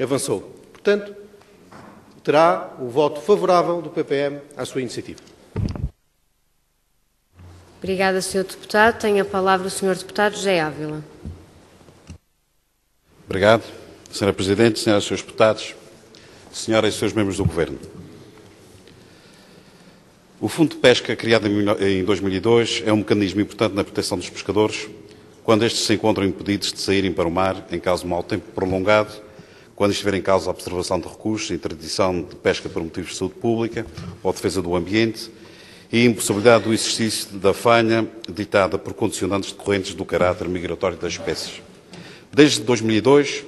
avançou. Portanto, terá o voto favorável do PPM à sua iniciativa. Obrigada, Sr. Deputado. Tem a palavra o Sr. Deputado José Ávila. Obrigado, Sra. Presidente, Sras. e Srs. Deputados, Senhoras e Srs. Membros do Governo. O Fundo de Pesca, criado em 2002, é um mecanismo importante na proteção dos pescadores quando estes se encontram impedidos de saírem para o mar em caso de mau tempo prolongado, quando estiver em causa a observação de recursos, interdição de pesca por motivos de saúde pública ou defesa do ambiente e impossibilidade do exercício da faina ditada por condicionantes decorrentes do caráter migratório das espécies. Desde 2002,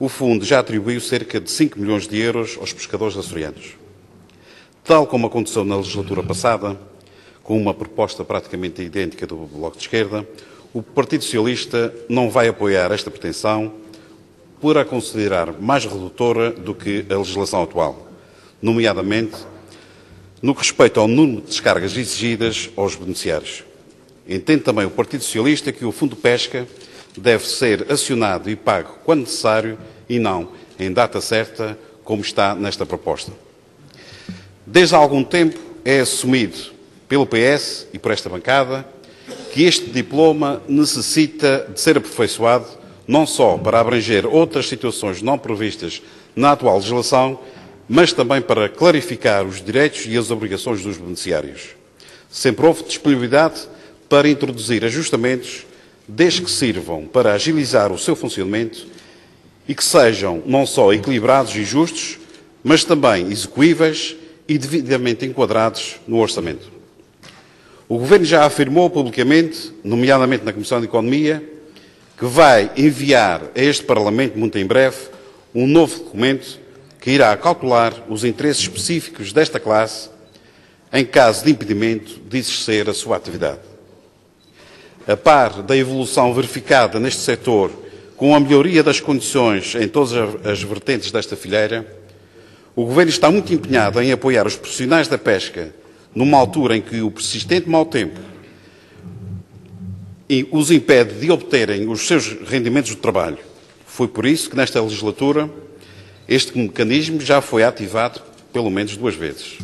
o Fundo já atribuiu cerca de 5 milhões de euros aos pescadores açorianos. Tal como aconteceu na legislatura passada, com uma proposta praticamente idêntica do Bloco de Esquerda, o Partido Socialista não vai apoiar esta pretensão por a considerar mais redutora do que a legislação atual, nomeadamente no que respeita ao número de descargas exigidas aos beneficiários. Entende também o Partido Socialista que o Fundo de Pesca deve ser acionado e pago quando necessário e não em data certa, como está nesta proposta. Desde há algum tempo é assumido pelo PS e por esta bancada que este diploma necessita de ser aperfeiçoado não só para abranger outras situações não previstas na atual legislação, mas também para clarificar os direitos e as obrigações dos beneficiários. Sempre houve disponibilidade para introduzir ajustamentos, desde que sirvam para agilizar o seu funcionamento e que sejam não só equilibrados e justos, mas também execuíveis e devidamente enquadrados no orçamento. O Governo já afirmou publicamente, nomeadamente na Comissão de Economia, que vai enviar a este Parlamento, muito em breve, um novo documento que irá calcular os interesses específicos desta classe em caso de impedimento de exercer a sua atividade. A par da evolução verificada neste setor, com a melhoria das condições em todas as vertentes desta fileira, o Governo está muito empenhado em apoiar os profissionais da pesca numa altura em que o persistente mau tempo os impede de obterem os seus rendimentos de trabalho. Foi por isso que, nesta legislatura, este mecanismo já foi ativado pelo menos 2 vezes.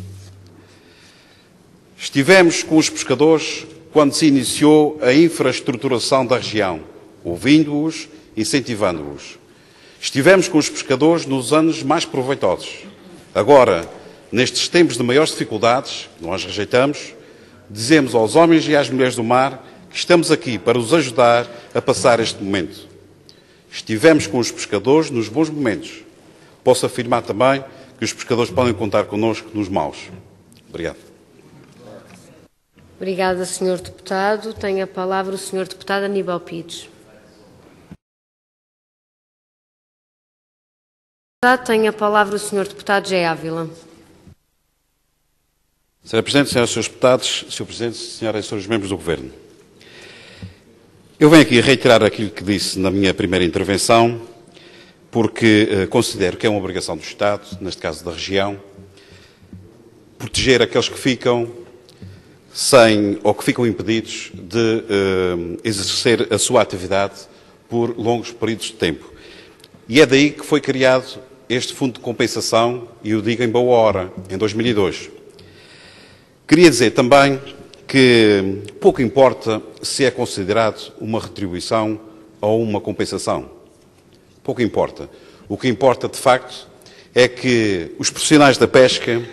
Estivemos com os pescadores quando se iniciou a infraestruturação da região, ouvindo-os, incentivando-os. Estivemos com os pescadores nos anos mais proveitosos. Agora, nestes tempos de maiores dificuldades, nós rejeitamos, dizemos aos homens e às mulheres do mar que estamos aqui para os ajudar a passar este momento. Estivemos com os pescadores nos bons momentos. Posso afirmar também que os pescadores podem contar connosco nos maus. Obrigado. Obrigada, Sr. Deputado. Tem a palavra o Sr. Deputado Aníbal Pires. Tem a palavra o Sr. Deputado José Ávila. Sra. Presidente, Senhoras e Srs. Deputados, Sr. Presidente, Senhoras e Srs. Membros do Governo. Eu venho aqui reiterar aquilo que disse na minha primeira intervenção, porque considero que é uma obrigação do Estado, neste caso da região, proteger aqueles que ficam sem ou que ficam impedidos de exercer a sua atividade por longos períodos de tempo. E é daí que foi criado este Fundo de Compensação, e o digo em boa hora, em 2002. Queria dizer também que pouco importa se é considerado uma retribuição ou uma compensação. Pouco importa. O que importa, de facto, é que os profissionais da pesca,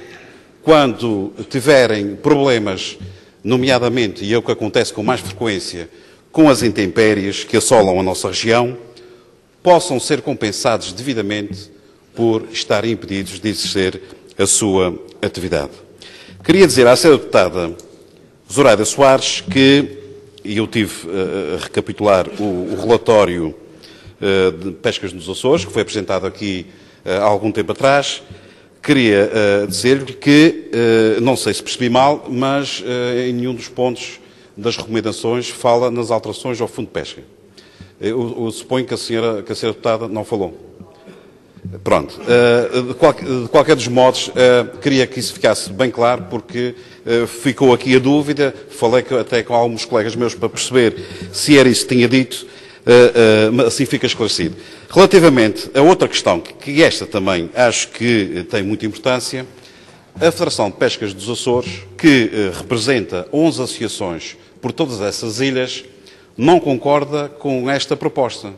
quando tiverem problemas, nomeadamente, e é o que acontece com mais frequência, com as intempéries que assolam a nossa região, possam ser compensados devidamente por estarem impedidos de exercer a sua atividade. Queria dizer à Sra. Deputada Zoraida Soares que, e eu tive a recapitular o relatório de pescas nos Açores, que foi apresentado aqui há algum tempo atrás, queria dizer-lhe que, não sei se percebi mal, mas em nenhum dos pontos das recomendações fala nas alterações ao Fundo de Pesca. Eu suponho que a senhora deputada não falou. Pronto. De qualquer dos modos, queria que isso ficasse bem claro, porque ficou aqui a dúvida, falei até com alguns colegas meus para perceber se era isso que tinha dito, assim fica esclarecido. Relativamente a outra questão, que esta também acho que tem muita importância, a Federação de Pescas dos Açores, que representa 11 associações por todas essas ilhas, não concorda com esta proposta.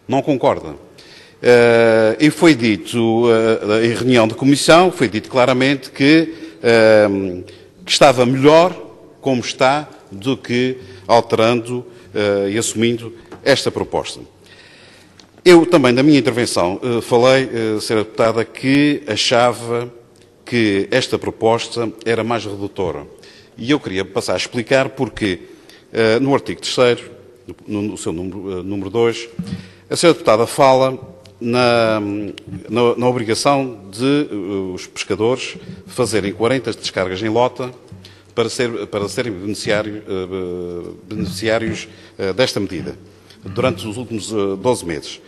Não concorda. E foi dito, em reunião de comissão, foi dito claramente que estava melhor como está do que alterando e assumindo esta proposta. Eu também, na minha intervenção, falei, Sra. Deputada, que achava que esta proposta era mais redutora. E eu queria passar a explicar porque, no artigo 3º, no seu número 2, a Sra. Deputada fala na obrigação de os pescadores fazerem 40 descargas em lota para serem beneficiários desta medida, durante os últimos 12 meses.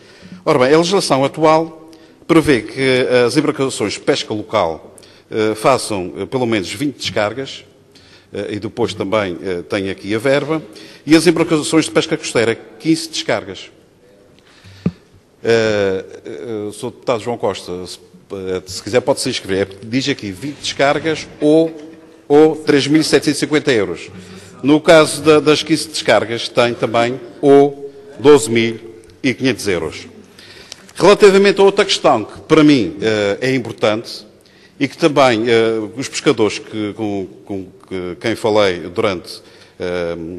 Ora bem, a legislação atual prevê que as embarcações de pesca local façam pelo menos 20 descargas, e depois também tem aqui a verba, e as embarcações de pesca costeira 15 descargas. Sr. Deputado João Costa, se quiser pode-se inscrever, diz aqui 20 descargas ou 3.750 euros. No caso das 15 descargas tem também ou 12.500 euros. Relativamente a outra questão que para mim é importante e que também os pescadores com quem falei durante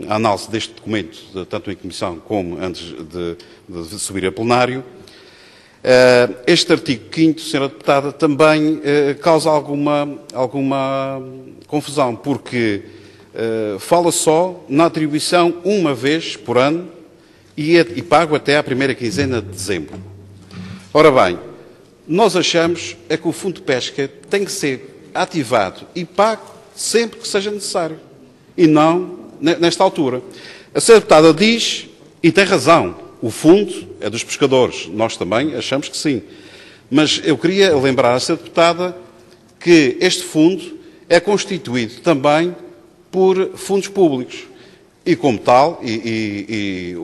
a análise deste documento, tanto em comissão como antes de subir a plenário, este artigo 5º, Sra. Deputada, também causa alguma confusão, porque fala só na atribuição uma vez por ano e pago até à primeira quinzena de dezembro. Ora bem, nós achamos que o Fundo de Pesca tem que ser ativado e pago sempre que seja necessário, e não nesta altura. A Sra. Deputada diz, e tem razão, o fundo é dos pescadores, nós também achamos que sim. Mas eu queria lembrar a Sra. Deputada que este fundo é constituído também por fundos públicos, e como tal, e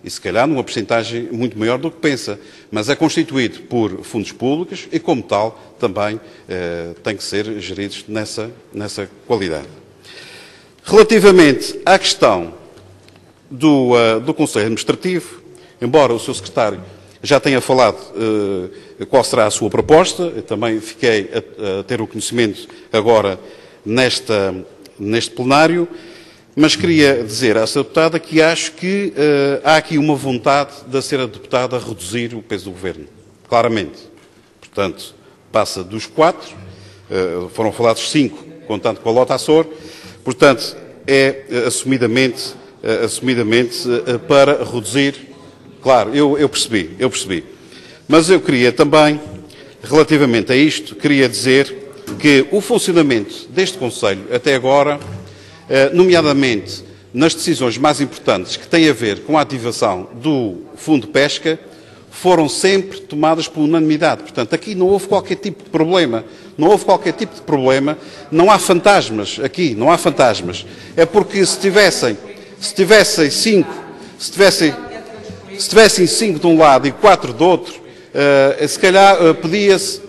se calhar numa percentagem muito maior do que pensa, mas é constituído por fundos públicos e, como tal, também tem que ser geridos nessa qualidade. Relativamente à questão do Conselho Administrativo, embora o Sr. Secretário já tenha falado qual será a sua proposta, eu também fiquei a ter o conhecimento agora neste plenário, mas queria dizer à Sra. Deputada que acho que há aqui uma vontade da Sra. Deputada reduzir o peso do Governo, claramente. Portanto, passa dos 4, foram falados 5, contando com a Lota Açor, portanto, é assumidamente para reduzir. Claro, eu percebi. Mas eu queria também, relativamente a isto, queria dizer que o funcionamento deste Conselho até agora, nomeadamente nas decisões mais importantes que têm a ver com a ativação do Fundo de Pesca, foram sempre tomadas por unanimidade. Portanto, aqui não houve qualquer tipo de problema. Não há fantasmas aqui, não há fantasmas. É porque se tivessem 5 de um lado e 4 do outro, se calhar podia-se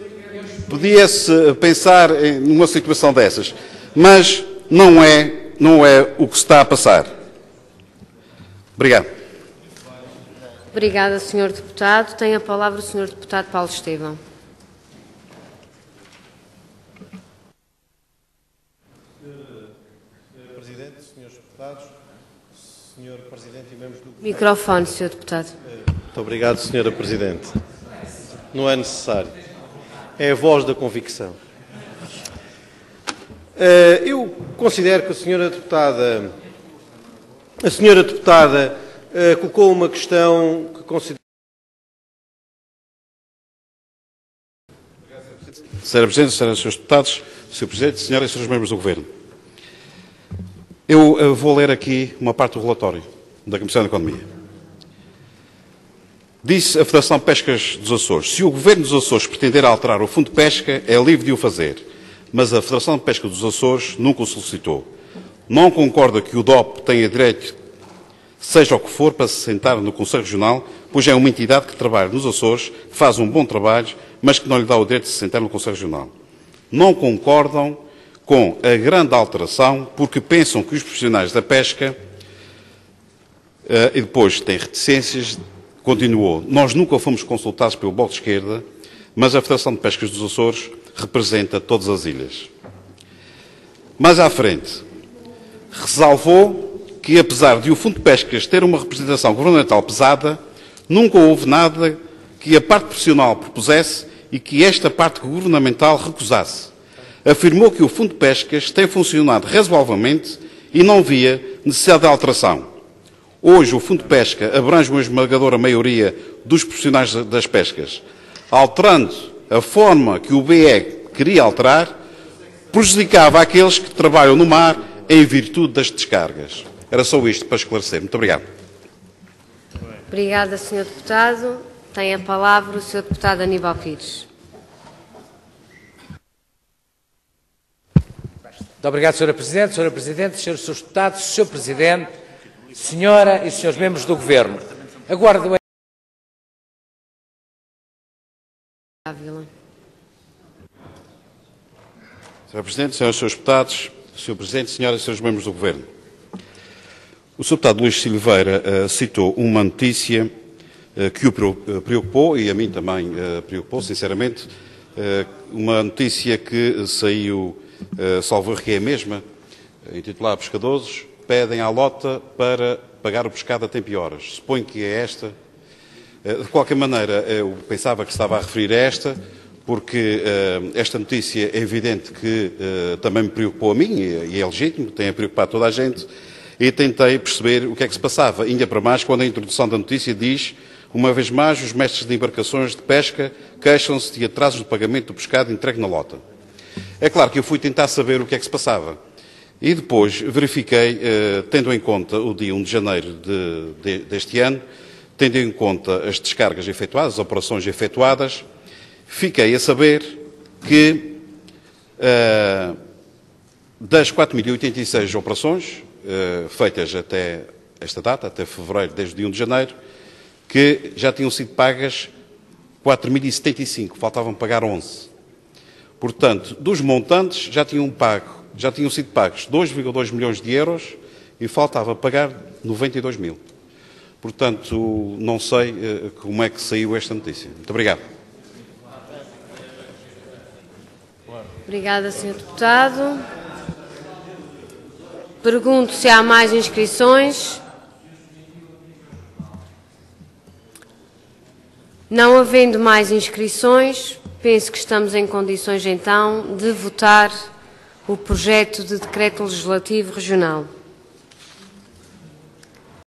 pensar numa situação dessas. Mas não é o que se está a passar. Obrigado. Obrigada, Sr. Deputado. Tem a palavra o Sr. Deputado Paulo Estevão. Sr. Presidente, Srs. Deputados, Sr. Presidente e membros do... Microfone, Sr. Deputado. Muito obrigado, Sra. Presidente. Não é necessário. É a voz da convicção. Eu considero que a Sra. Deputada colocou uma questão que considero... Sra. Presidente, Srs. Deputados, Sr. Presidente, Sras. e Srs. membros do Governo. Eu vou ler aqui uma parte do relatório da Comissão de Economia. Disse a Federação de Pescas dos Açores: se o Governo dos Açores pretender alterar o Fundo de Pesca, é livre de o fazer. Mas a Federação de Pesca dos Açores nunca o solicitou. Não concorda que o DOP tenha direito seja o que for, para se sentar no Conselho Regional, pois é uma entidade que trabalha nos Açores, que faz um bom trabalho, mas que não lhe dá o direito de se sentar no Conselho Regional. Não concordam com a grande alteração porque pensam que os profissionais da pesca, e depois têm reticências, continuou. Nós nunca fomos consultados pelo Bloco de Esquerda, mas a Federação de Pescas dos Açores representa todas as ilhas. Mais à frente, ressalvou que, apesar de o Fundo de Pescas ter uma representação governamental pesada, nunca houve nada que a parte profissional propusesse e que esta parte governamental recusasse. Afirmou que o Fundo de Pescas tem funcionado razoavelmente e não via necessidade de alteração. Hoje, o Fundo de Pesca abrange uma esmagadora maioria dos profissionais das pescas. Alterando a forma que o BE queria alterar, prejudicava aqueles que trabalham no mar em virtude das descargas. Era só isto para esclarecer. Muito obrigado. Obrigada, Sr. Deputado. Tem a palavra o Sr. Deputado Aníbal Pires. Muito obrigado, Sra. Presidente. Sra. Presidente, Srs. Deputados, Sr. Presidente, Senhora e Srs. Membros do Governo. Aguardo Sr. Presidente, Senhoras e Srs. Deputados, Sr. Presidente, Senhoras e Srs. Membros do Governo. O Sr. Deputado Luís Silveira citou uma notícia que o preocupou e a mim também preocupou, sinceramente. Uma notícia que saiu, salvo erro que é a mesma, intitulada Pescadores pedem à lota para pagar o pescado a tempo e horas. Suponho que é esta. De qualquer maneira, eu pensava que estava a referir a esta, porque esta notícia é evidente que também me preocupou a mim, e é legítimo, tem a preocupar toda a gente, e tentei perceber o que é que se passava. Ainda para mais quando a introdução da notícia diz, uma vez mais, os mestres de embarcações de pesca queixam-se de atrasos no pagamento do pescado entregue na lota. É claro que eu fui tentar saber o que é que se passava. E depois verifiquei, tendo em conta o dia 1 de janeiro deste ano, tendo em conta as descargas efetuadas, as operações efetuadas, fiquei a saber que das 4.086 operações feitas até esta data, até fevereiro, desde o dia 1 de janeiro, que já tinham sido pagas 4.075, faltavam pagar 11. Portanto, dos montantes já tinham sido pagos 2,2 milhões de euros e faltava pagar 92 mil. Portanto, não sei como é que saiu esta notícia. Muito obrigado. Obrigada, Sr. Deputado. Pergunto se há mais inscrições. Não havendo mais inscrições, penso que estamos em condições, então, de votar o projeto de decreto legislativo regional.